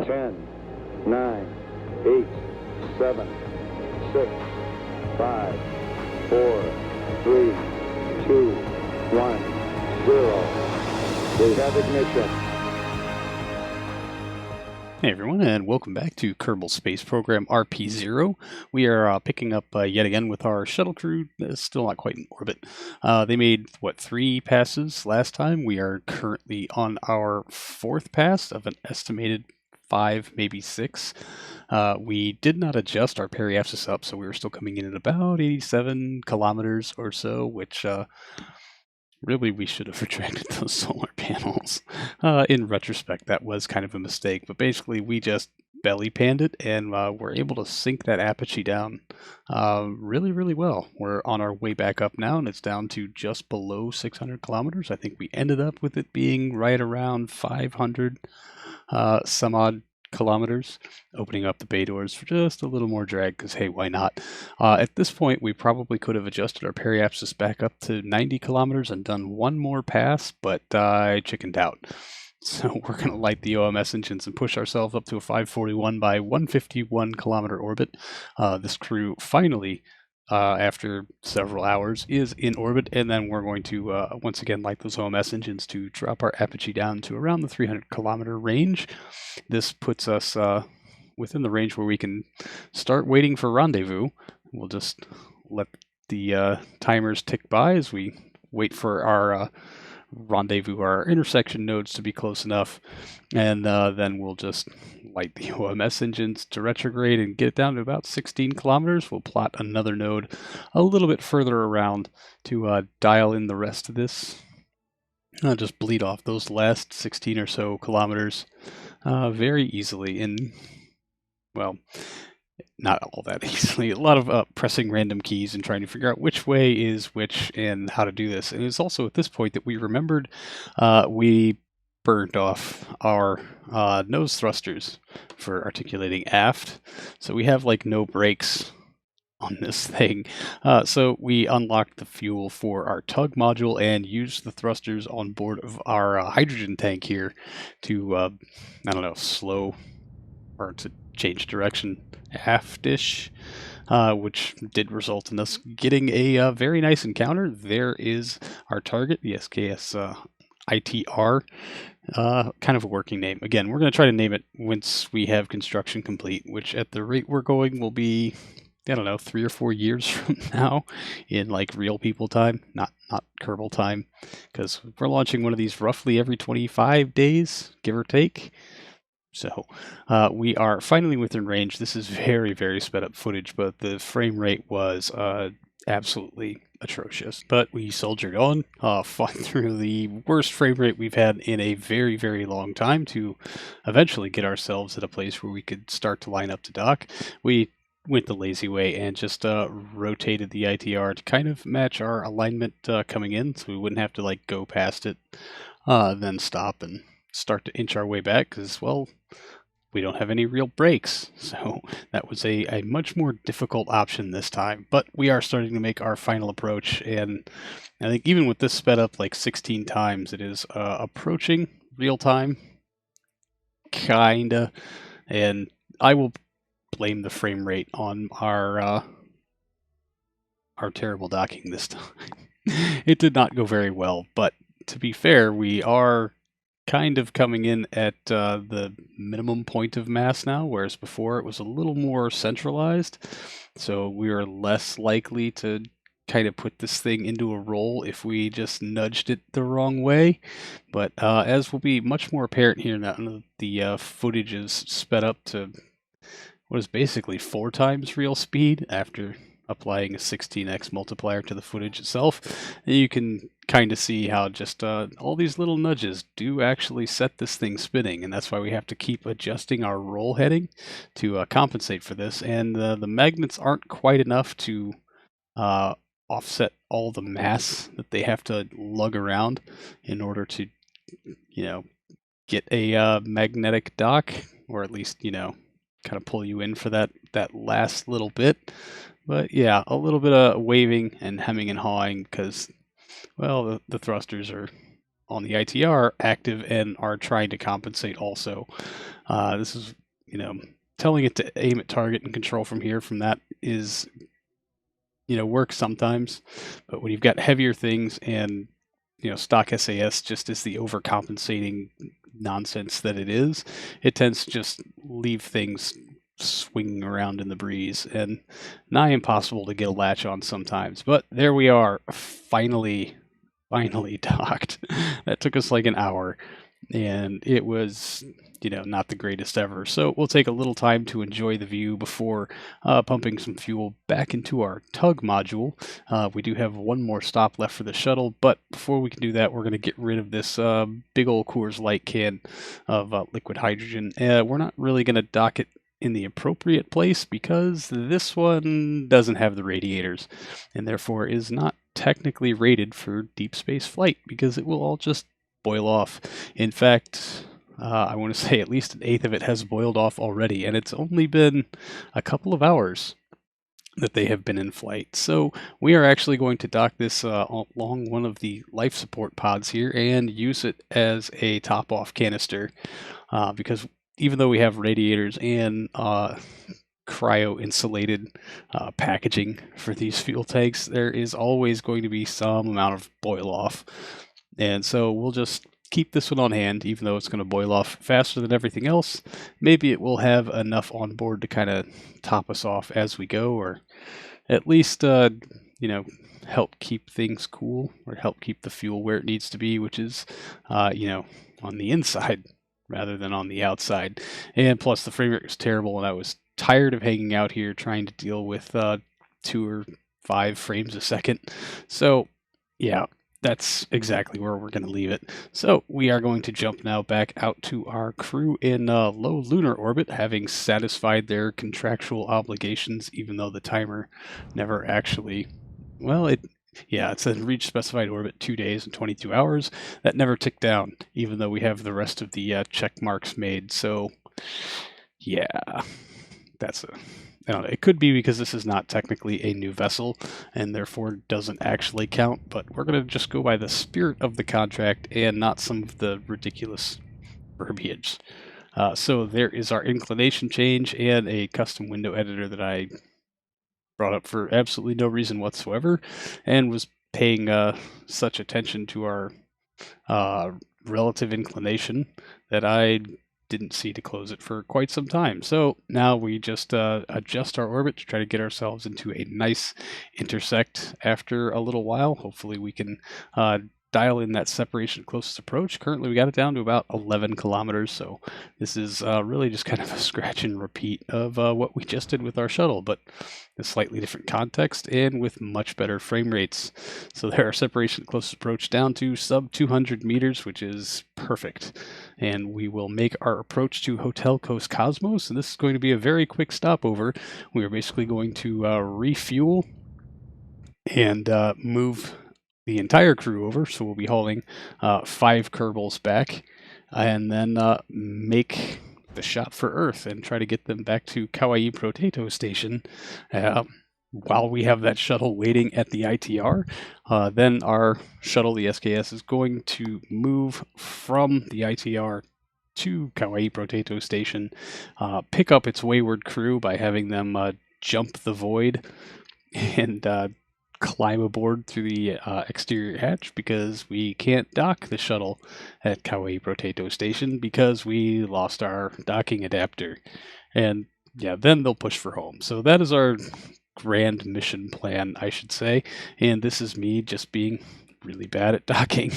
10, 9, 8, 7, 6, 5, 4, 3, 2, 1, 0. We have ignition. Hey everyone, and welcome back to Kerbal Space Program RP-0. We are picking up yet again with our shuttle crew. Still not quite in orbit. They made, 3 passes last time. We are currently on our 4th pass of an estimated 5, maybe 6. We did not adjust our periapsis up, so we were still coming in at about 87 kilometers or so, which really, we should have retracted those solar panels. In retrospect, that was kind of a mistake, but basically we just belly panned it and we're able to sink that apogee down really, really well. We're on our way back up now, and it's down to just below 600 kilometers. I think we ended up with it being right around 500 some odd kilometers, opening up the bay doors for just a little more drag, because hey, why not? At this point, we probably could have adjusted our periapsis back up to 90 kilometers and done one more pass, but I chickened out. So we're going to light the OMS engines and push ourselves up to a 541 by 151 kilometer orbit. This crew finally, after several hours, is in orbit, and then we're going to once again light those OMS engines to drop our apogee down to around the 300 kilometer range. This puts us within the range where we can start waiting for rendezvous. We'll just let the timers tick by as we wait for our rendezvous, our intersection nodes to be close enough, and then we'll just light the OMS engines to retrograde and get it down to about 16 kilometers. We'll plot another node a little bit further around to dial in the rest of this. Just bleed off those last 16 or so kilometers very easily in, well, not all that easily. A lot of pressing random keys and trying to figure out which way is which and how to do this. And it's also at this point that we remembered we burned off our nose thrusters for articulating aft. So we have like no brakes on this thing. So we unlocked the fuel for our tug module and used the thrusters on board of our hydrogen tank here to, I don't know, slow or to change direction aftish, which did result in us getting a very nice encounter. There is our target, the SKS ITR, kind of a working name. Again, we're going to try to name it once we have construction complete, which at the rate we're going will be, I don't know, 3 or 4 years from now in like real people time, not Kerbal time, because we're launching one of these roughly every 25 days, give or take. So we are finally within range. This is very, very sped up footage, but the frame rate was absolutely atrocious. But we soldiered on, fought through the worst frame rate we've had in a very, very long time to eventually get ourselves at a place where we could start to line up to dock. We went the lazy way and just rotated the ITR to kind of match our alignment coming in, so we wouldn't have to like go past it, then stop and start to inch our way back, because, well, we don't have any real brakes. So that was a much more difficult option this time. But we are starting to make our final approach, and I think even with this sped up like 16 times, it is approaching real time, kinda, and I will blame the frame rate on our terrible docking this time. It did not go very well, but to be fair, we are kind of coming in at the minimum point of mass now, whereas before it was a little more centralized. So we are less likely to kind of put this thing into a roll if we just nudged it the wrong way. But as will be much more apparent here now, the footage is sped up to what is basically 4 times real speed after applying a 16x multiplier to the footage itself. And you can kind of see how just all these little nudges do actually set this thing spinning, and that's why we have to keep adjusting our roll heading to compensate for this. And the magnets aren't quite enough to offset all the mass that they have to lug around in order to, get a magnetic dock, or at least, kind of pull you in for that last little bit. But yeah, a little bit of waving and hemming and hawing because, well, the thrusters are on the ITR active and are trying to compensate also. This is, telling it to aim at target and control from here, from that is, works sometimes, but when you've got heavier things and, stock SAS just is the overcompensating nonsense that it is, it tends to just leave things swinging around in the breeze and nigh impossible to get a latch on sometimes. But there we are, finally docked. That took us like an hour, and it was, not the greatest ever. So we'll take a little time to enjoy the view before pumping some fuel back into our tug module. We do have one more stop left for the shuttle, but before we can do that, we're going to get rid of this big old Coors Light can of liquid hydrogen. We're not really going to dock it in the appropriate place because this one doesn't have the radiators and therefore is not technically rated for deep space flight because it will all just boil off. In fact, I want to say at least an eighth of it has boiled off already, and it's only been a couple of hours that they have been in flight. So we are actually going to dock this along one of the life support pods here and use it as a top-off canister because even though we have radiators and cryo-insulated packaging for these fuel tanks, there is always going to be some amount of boil off. And so we'll just keep this one on hand, even though it's going to boil off faster than everything else. Maybe it will have enough on board to kind of top us off as we go, or at least, help keep things cool, or help keep the fuel where it needs to be, which is, on the inside rather than on the outside. And plus the frame rate was terrible, and I was tired of hanging out here trying to deal with 2 or 5 frames a second. So yeah, that's exactly where we're going to leave it. So we are going to jump now back out to our crew in low lunar orbit, having satisfied their contractual obligations, even though the timer never actually, it said reach specified orbit 2 days and 22 hours. That never ticked down, even though we have the rest of the check marks made. So, yeah, I don't know. It could be because this is not technically a new vessel and therefore doesn't actually count, but we're going to just go by the spirit of the contract and not some of the ridiculous verbiage. So there is our inclination change and a custom window editor that I brought up for absolutely no reason whatsoever, and was paying such attention to our relative inclination that I didn't see to close it for quite some time. So now we just adjust our orbit to try to get ourselves into a nice intersect after a little while. Hopefully we can dial in that separation closest approach. Currently we got it down to about 11 kilometers, so this is really just kind of a scratch and repeat of what we just did with our shuttle, but a slightly different context and with much better frame rates. So there, our separation closest approach down to sub 200 meters, which is perfect. And we will make our approach to Hotel Coast Cosmos, and this is going to be a very quick stopover. We are basically going to refuel and move the entire crew over, so we'll be hauling 5 Kerbals back, and then make the shot for Earth and try to get them back to Kauai Potato Station while we have that shuttle waiting at the ITR. Then our shuttle, the SKS, is going to move from the ITR to Kauai Potato Station, pick up its wayward crew by having them jump the void and climb aboard through the exterior hatch, because we can't dock the shuttle at Kauai Potato Station because we lost our docking adapter. And yeah, then they'll push for home. So that is our grand mission plan, I should say. And this is me just being really bad at docking.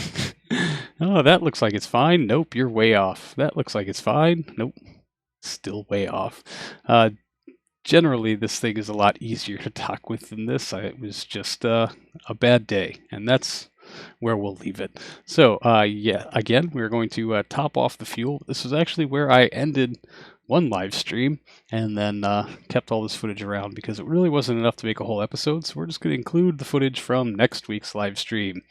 Oh, that looks like it's fine. Nope, you're way off. That looks like it's fine. Nope, still way off. Generally, this thing is a lot easier to dock with than this. It was just a bad day, and that's where we'll leave it. So, again, we're going to top off the fuel. This is actually where I ended one live stream, and then kept all this footage around because it really wasn't enough to make a whole episode, so we're just going to include the footage from next week's live stream.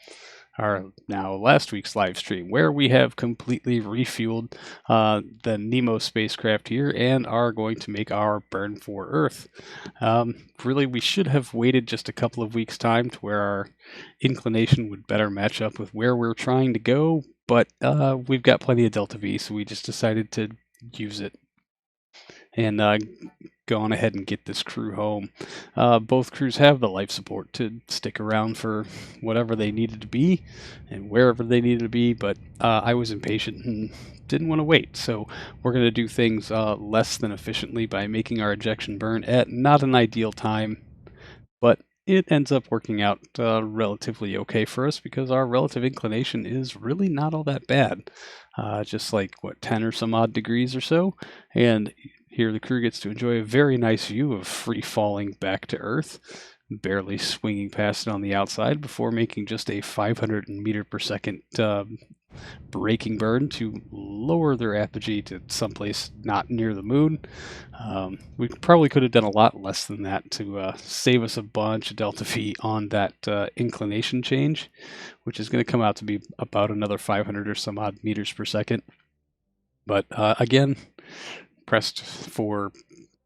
last week's live stream, where we have completely refueled the Nemo spacecraft here and are going to make our burn for Earth. Really, we should have waited just a couple of weeks' time to where our inclination would better match up with where we're trying to go, but we've got plenty of Delta V, so we just decided to use it and go on ahead and get this crew home. Both crews have the life support to stick around for whatever they needed to be and wherever they needed to be, but I was impatient and didn't want to wait, so we're going to do things less than efficiently by making our ejection burn at not an ideal time, but it ends up working out relatively okay for us because our relative inclination is really not all that bad. Just like, 10 or some odd degrees or so, and here the crew gets to enjoy a very nice view of free falling back to Earth, barely swinging past it on the outside before making just a 500 meter per second braking burn to lower their apogee to someplace not near the moon. We probably could have done a lot less than that to save us a bunch of Delta V on that inclination change, which is going to come out to be about another 500 or some odd meters per second. But again, pressed for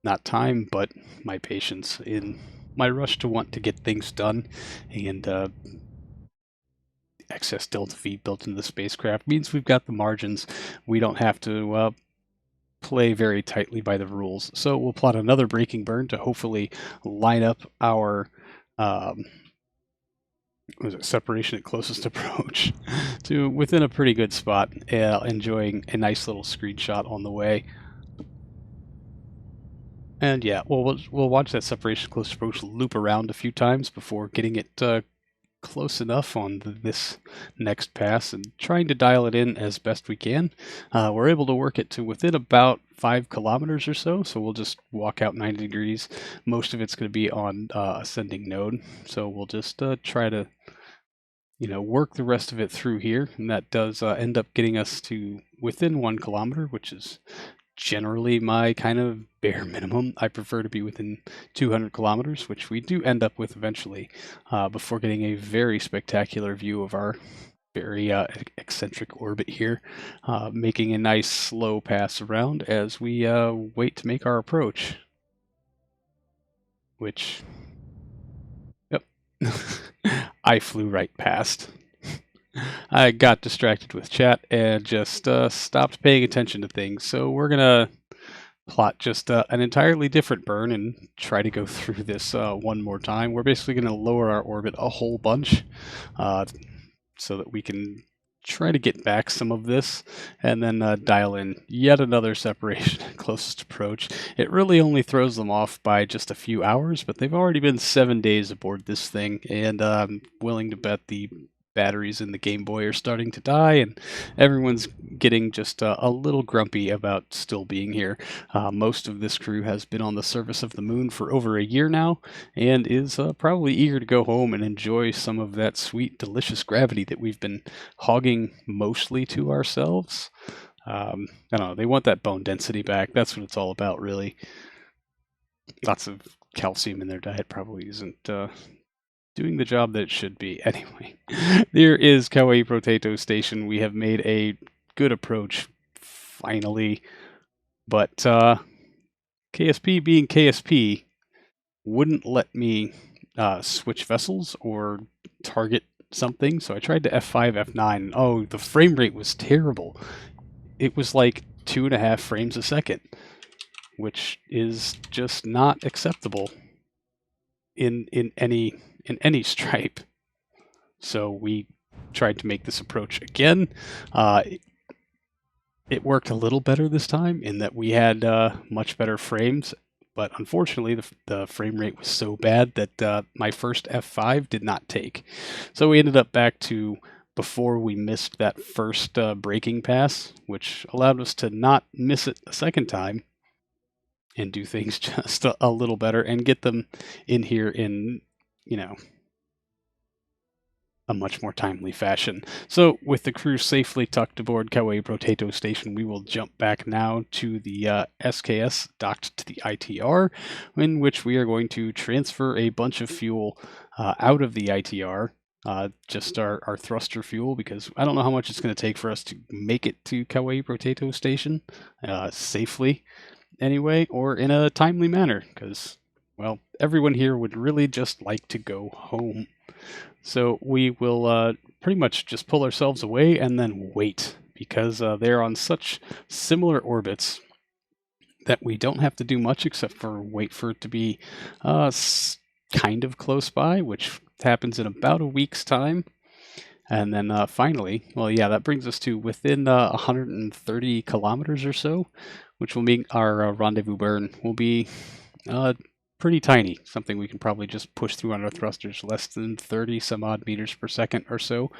not time, but my patience in my rush to want to get things done, and excess Delta V built into the spacecraft means we've got the margins. We don't have to play very tightly by the rules. So we'll plot another braking burn to hopefully line up our separation at closest approach to within a pretty good spot, enjoying a nice little screenshot on the way. And yeah, we'll watch that separation close approach loop around a few times before getting it close enough on this next pass and trying to dial it in as best we can. We're able to work it to within about 5 kilometers or so, so we'll just walk out 90 degrees. Most of it's going to be on ascending node, so we'll just try to work the rest of it through here, and that does end up getting us to within 1 kilometer, which is generally my kind of bare minimum. I prefer to be within 200 kilometers, which we do end up with eventually, before getting a very spectacular view of our very eccentric orbit here, making a nice slow pass around as we wait to make our approach. Which, yep, I flew right past. I got distracted with chat and just stopped paying attention to things. So we're going to plot just an entirely different burn and try to go through this one more time. We're basically going to lower our orbit a whole bunch so that we can try to get back some of this and then dial in yet another separation closest approach. It really only throws them off by just a few hours, but they've already been 7 days aboard this thing, and I'm willing to bet the batteries in the GameBoy are starting to die, and everyone's getting just a little grumpy about still being here. Most of this crew has been on the surface of the moon for over a year now, and is probably eager to go home and enjoy some of that sweet, delicious gravity that we've been hogging mostly to ourselves. I don't know, they want that bone density back. That's what it's all about, really. Lots of calcium in their diet probably isn't doing the job that it should be. Anyway, there is Kawaii Potato Station. We have made a good approach, finally, but KSP being KSP wouldn't let me switch vessels or target something, so I tried to F5, F9. Oh, the frame rate was terrible. It was like 2.5 frames a second, which is just not acceptable in any stripe. So we tried to make this approach again. It worked a little better this time in that we had much better frames, but unfortunately the frame rate was so bad that my first F5 did not take. So we ended up back to before we missed that first braking pass, which allowed us to not miss it a second time and do things just a little better and get them in here in, a much more timely fashion. So with the crew safely tucked aboard Kawaii Potato Station, we will jump back now to the SKS docked to the ITR, in which we are going to transfer a bunch of fuel out of the ITR just our thruster fuel, because I don't know how much it's going to take for us to make it to Kawaii Potato Station safely anyway, or in a timely manner, because, well, everyone here would really just like to go home. So we will pretty much just pull ourselves away and then wait, because they're on such similar orbits that we don't have to do much except for wait for it to be kind of close by, which happens in about a week's time. And then finally, well, yeah, that brings us to within 130 kilometers or so, which will mean our rendezvous burn will be pretty tiny, something we can probably just push through on our thrusters, less than 30 some odd meters per second or so,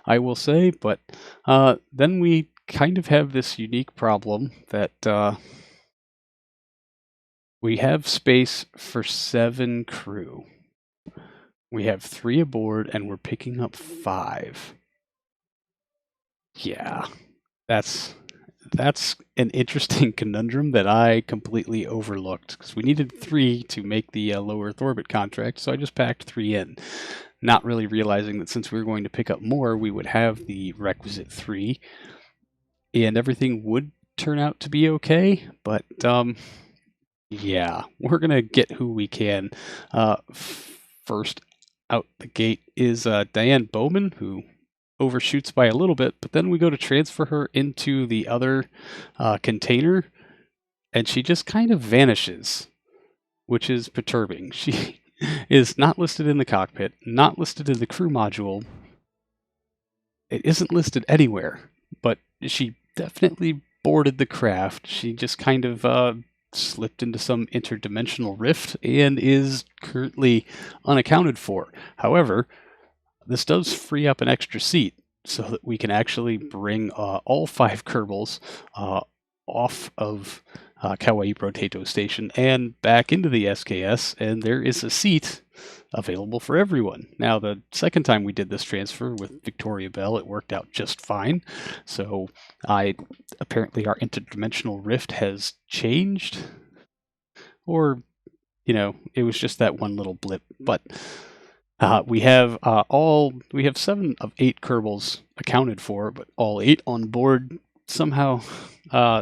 I will say. But then we kind of have this unique problem that we have space for 7 crew. We have 3 aboard, and we're picking up 5. Yeah, that's an interesting conundrum that I completely overlooked, because we needed 3 to make the low Earth orbit contract, so I just packed 3 in, not really realizing that since we were going to pick up more, we would have the requisite 3, and everything would turn out to be okay. But yeah, we're gonna get who we can. First out the gate is Diane Bowman, who overshoots by a little bit, but then we go to transfer her into the other container, and she just kind of vanishes, which is perturbing. She is not listed in the cockpit, not listed in the crew module. It isn't listed anywhere, but she definitely boarded the craft. She just kind of slipped into some interdimensional rift and is currently unaccounted for. However, this does free up an extra seat so that we can actually bring all 5 Kerbals off of Kawaii Potato Station and back into the SKS, and there is a seat available for everyone. Now, the second time we did this transfer with Victoria Bell, it worked out just fine. So apparently our interdimensional rift has changed, or, it was just that one little blip. But we have 7 of 8 Kerbals accounted for, but all 8 on board somehow.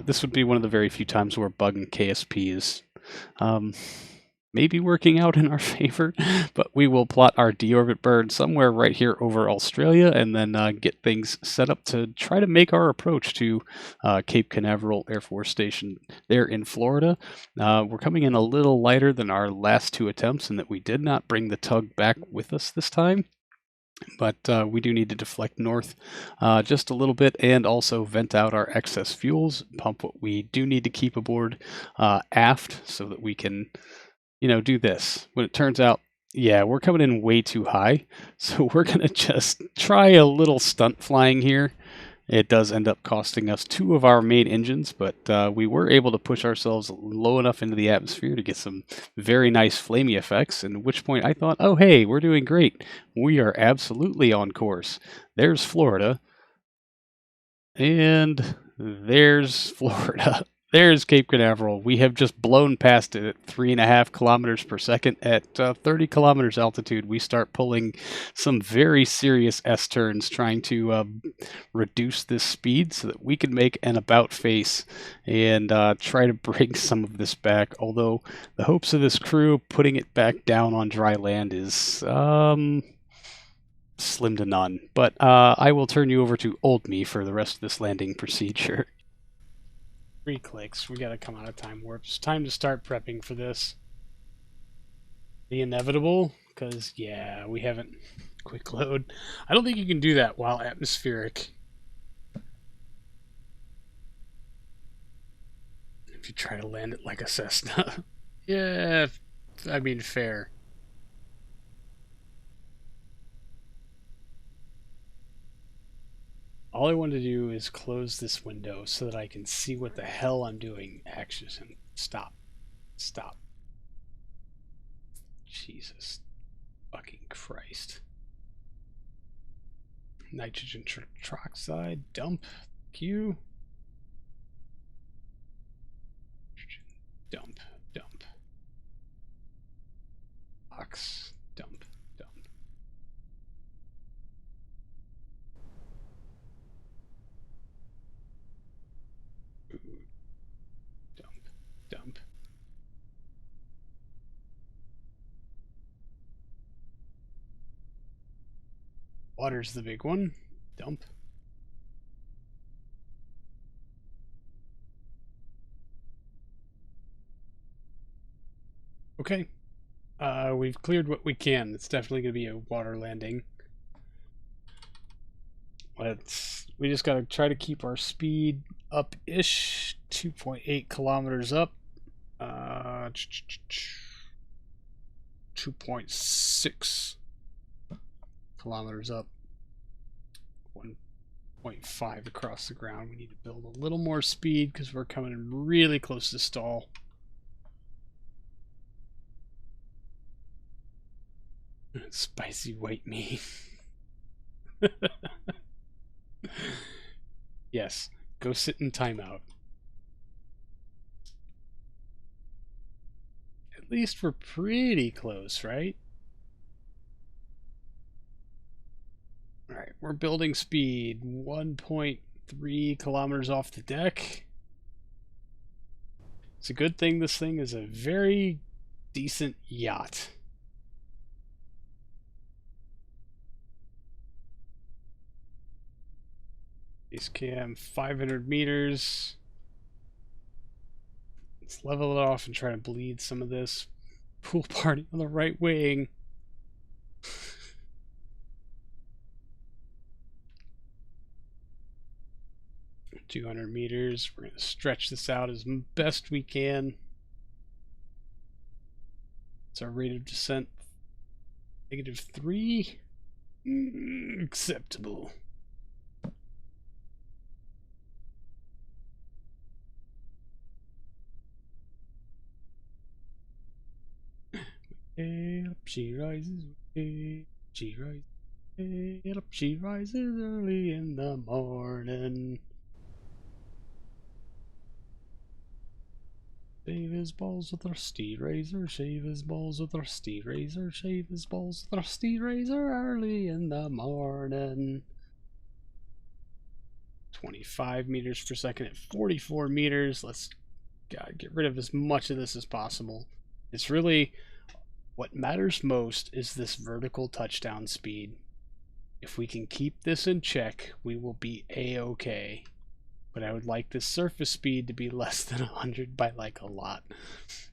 This would be one of the very few times where bug and KSP is maybe working out in our favor, but we will plot our deorbit burn somewhere right here over Australia, and then get things set up to try to make our approach to Cape Canaveral Air Force Station there in Florida. We're coming in a little lighter than our last 2 attempts, in that we did not bring the tug back with us this time. But we do need to deflect north just a little bit, and also vent out our excess fuels, pump what we do need to keep aboard aft, so that we can do this. When it turns out, yeah, we're coming in way too high, so we're going to just try a little stunt flying here. It does end up costing us 2 of our main engines, but we were able to push ourselves low enough into the atmosphere to get some very nice flamey effects, at which point I thought, oh hey, we're doing great. We are absolutely on course. There's Florida, and there's Florida. There's Cape Canaveral. We have just blown past it at 3.5 kilometers per second. At 30 kilometers altitude, we start pulling some very serious S-turns, trying to reduce this speed so that we can make an about face and try to bring some of this back. Although the hopes of this crew putting it back down on dry land is slim to none. But I will turn you over to Old Me for the rest of this landing procedure. 3 clicks. We gotta come out of time warp. It's time to start prepping for this. The inevitable, because, yeah, we haven't... Quick load. I don't think you can do that while atmospheric. If you try to land it like a Cessna. Yeah, I mean, fair. All I want to do is close this window so that I can see what the hell I'm doing. Action. Stop. Stop. Jesus fucking Christ. Nitrogen tetroxide. Dump. Q. Dump. Dump. Ox. Dump. Dump. Dump. Water's the big one. Dump. Okay. We've cleared what we can. It's definitely going to be a water landing. We just got to try to keep our speed up-ish. 2.8 kilometers up. 2.6 kilometers up. 1.5 across the ground. We need to build a little more speed because we're coming in really close to stall. Spicy white meat. Yes, go sit in timeout. At least we're pretty close, right? Alright, we're building speed 1.3 kilometers off the deck. It's a good thing this thing is a very decent yacht. Base cam 500 meters. Let's level it off and try to bleed some of this. Pool party on the right wing. $200 meters. We're going to stretch this out as best we can. It's our rate of descent. -3. Acceptable. Up she rises, she rises, up she rises early in the morning. Shave his balls with our steed razor, shave his balls with our steed razor, shave his balls with our steed razor early in the morning. 25 meters per second at 44 meters. Let's get rid of as much of this as possible. It's really... what matters most is this vertical touchdown speed. If we can keep this in check, we will be A-okay. But I would like this surface speed to be less than 100 by like a lot.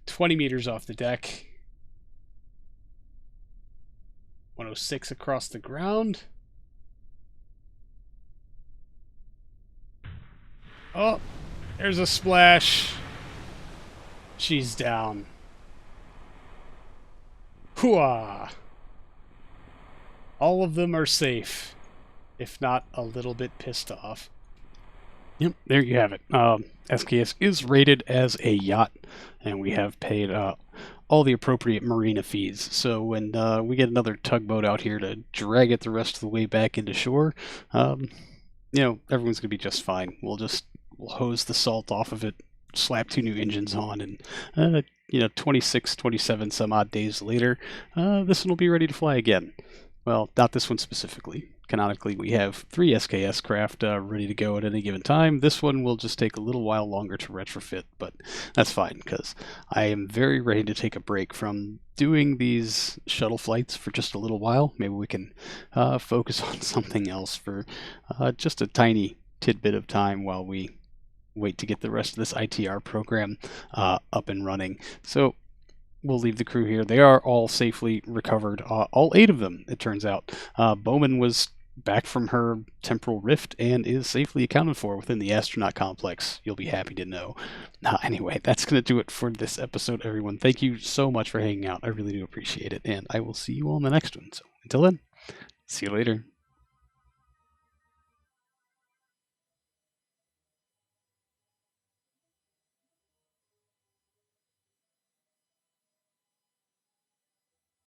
20 meters off the deck. 106 across the ground. Oh, there's a splash. She's down. Hooah! All of them are safe, if not a little bit pissed off. Yep, there you have it. SKS is rated as a yacht, and we have paid all the appropriate marina fees. So when we get another tugboat out here to drag it the rest of the way back into shore, you know, everyone's going to be just fine. We'll hose the salt off of it, slap 2 new engines on, and you know, 26, 27 some odd days later, this one will be ready to fly again. Well, not this one specifically. Canonically, we have 3 SKS craft ready to go at any given time. This one will just take a little while longer to retrofit, but that's fine, because I am very ready to take a break from doing these shuttle flights for just a little while. Maybe we can focus on something else for just a tiny tidbit of time while we wait to get the rest of this ITR program up and running. So we'll leave the crew here. They are all safely recovered. All 8 of them, it turns out. Bowman was back from her temporal rift and is safely accounted for within the astronaut complex. You'll be happy to know. Anyway, that's going to do it for this episode, everyone. Thank you so much for hanging out. I really do appreciate it, and I will see you all in the next one. So until then, see you later.